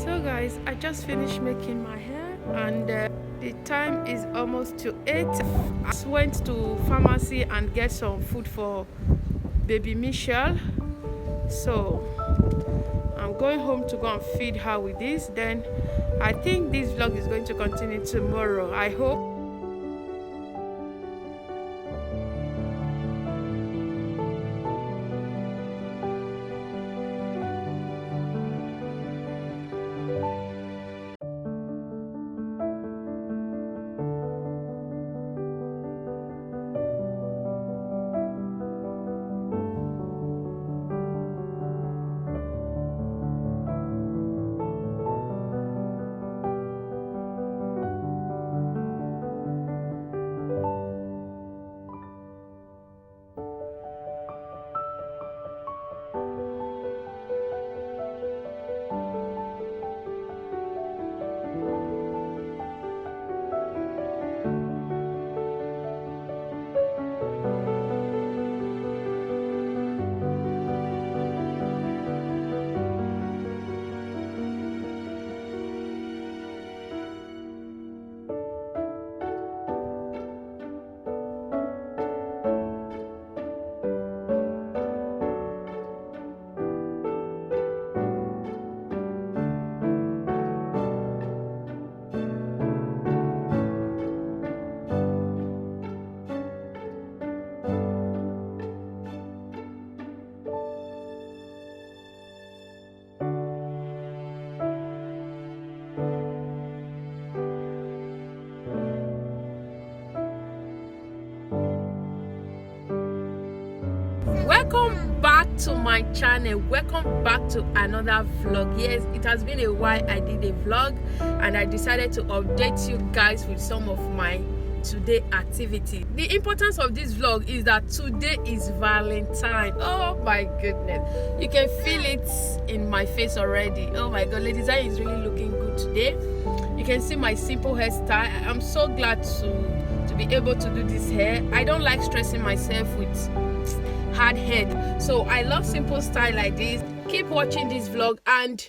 So guys, I just finished making my hair and the time is almost to 8. I went to pharmacy and get some food for baby Michelle. So I'm going home to go and feed her with this. Then I think this vlog is going to continue tomorrow. I hope. Welcome back to my channel. Welcome back to another vlog. Yes, it has been a while I did a vlog and I decided to update you guys with some of my today activity. The importance of this vlog is that today is Valentine. Oh my goodness, you can feel it in my face already. Oh my god, Ladyzion is really looking good today. You can see my simple hairstyle. I'm so glad to be able to do this hair. I don't like stressing myself with hard head, so I love simple style like this. Keep watching this vlog, and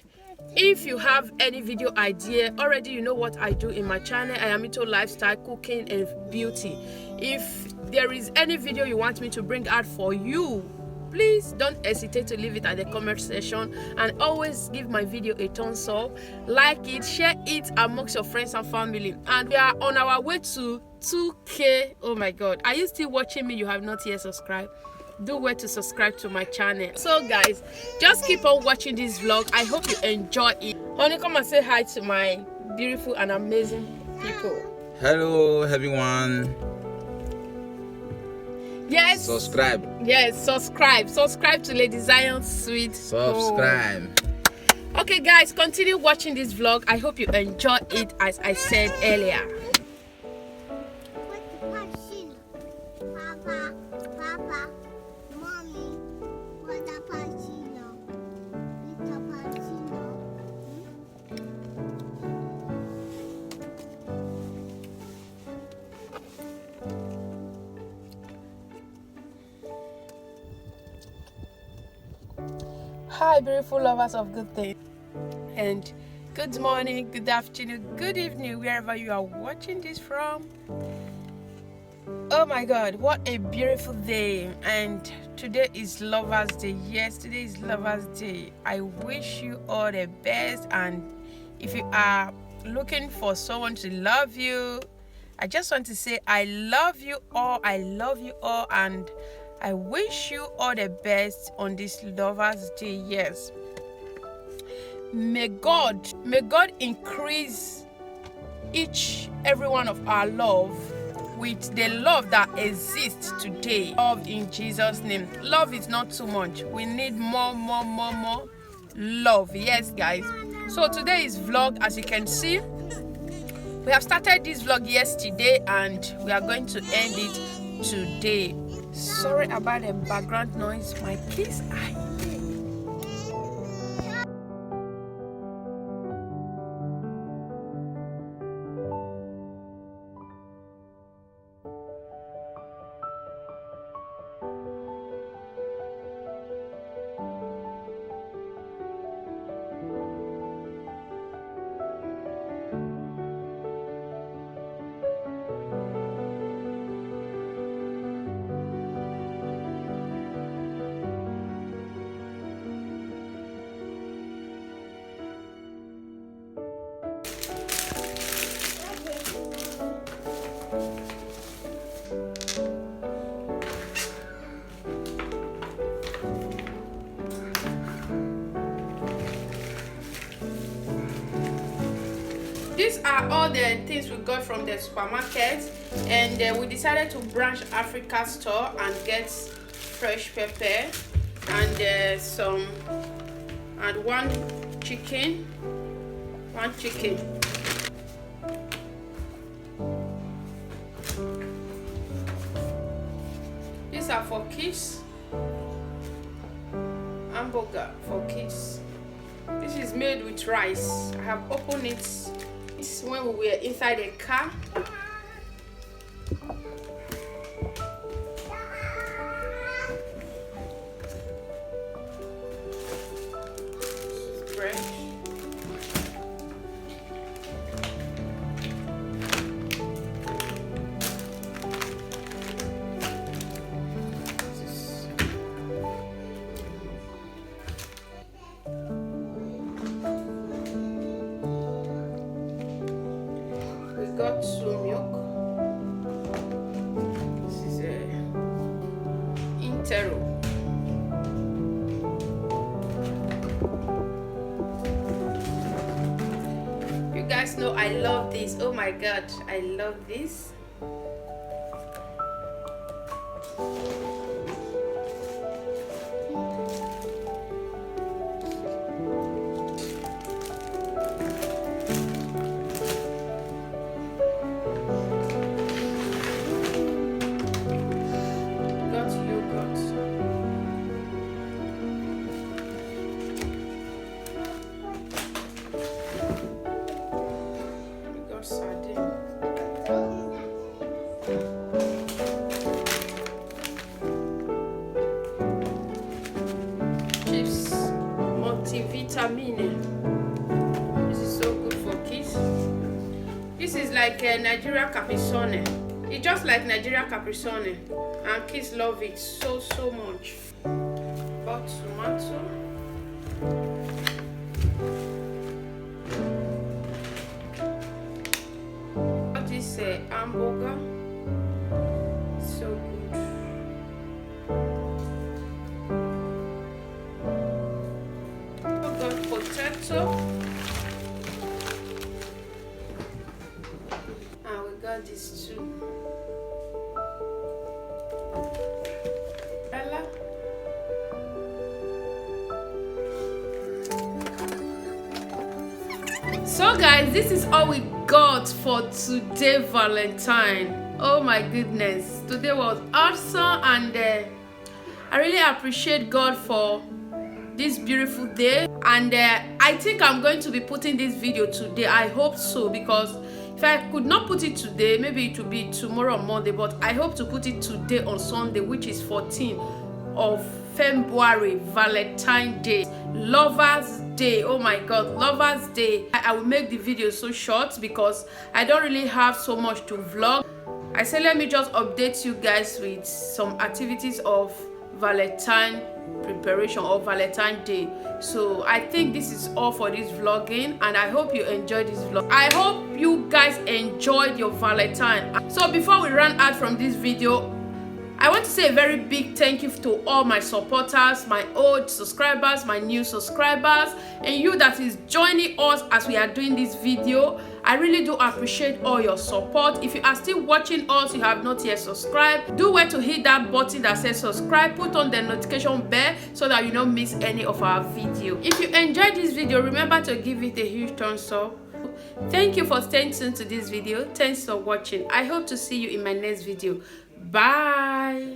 if you have any video idea already, you know what I do in my channel. I am into lifestyle, cooking and beauty. If there is any video you want me to bring out for you, please don't hesitate to leave it at the comment section, and always give my video a thumbs up, like it, share it amongst your friends and family. And we are on our way to 2K. Oh my god, are you still watching me? You have not yet subscribed? Do well to subscribe to my channel. So guys, just keep on watching this vlog. I hope you enjoy it. Honey, come and say hi to my beautiful and amazing people. Hello everyone. Yes, Subscribe. Yes, subscribe to Ladyzion Sweethome. Subscribe. Okay guys, continue watching this vlog. I hope you enjoy it as I said earlier. Hi beautiful lovers of good things, and good morning, good afternoon, good evening, wherever you are watching this from. Oh my god, what a beautiful day. And today is Lovers Day. Yes, today is Lovers Day. I wish you all the best, and if you are looking for someone to love you, I just want to say I love you all. I love you all, and I wish you all the best on this Lovers Day. Yes, may God increase every one of our love with the love that exists today. Love in Jesus' name. Love is not too much. We need more love. Yes guys, so today is vlog. As you can see, we have started this vlog yesterday and we are going to end it today. Sorry about the background noise, my kids are here. are all the things we got from the supermarket, and we decided to branch Africa store and get fresh pepper and one chicken. These are for kids. Hamburger for kids. This is made with rice. I have opened it. This is when we were inside a car. Bread. Got some milk. This is Intero. You guys know I love this. Oh my god, I love this. This is so good for kids. This is like a Nigeria Caprisone. It's just like Nigeria Caprisone, and kids love it so much. Got tomato. Got this hamburger. So good. Potato, and we got this too. Ella. So guys, this is all we got for today, Valentine. Oh my goodness, today was awesome, and I really appreciate God for this beautiful day, and I think I'm going to be putting this video today. I hope so, because if I could not put it today, maybe it will be tomorrow or Monday, but I hope to put it today on Sunday, which is 14th of February, Valentine Day, Lovers Day. Oh my god, Lovers Day. I will make the video so short because I don't really have so much to vlog. I said let me just update you guys with some activities of Valentine preparation or Valentine Day. So I think this is all for this vlogging, and I hope you enjoyed this vlog. I hope you guys enjoyed your Valentine. So before we run out from this video, I want to say a very big thank you to all my supporters, my old subscribers, my new subscribers, and you that is joining us as we are doing this video. I really do appreciate all your support. If you are still watching us, you have not yet subscribed, do wait to hit that button that says subscribe, put on the notification bell so that you don't miss any of our video. If you enjoyed this video, remember to give it a huge thumbs up. Thank you for staying tuned to this video. Thanks for watching. I hope to see you in my next video. Bye.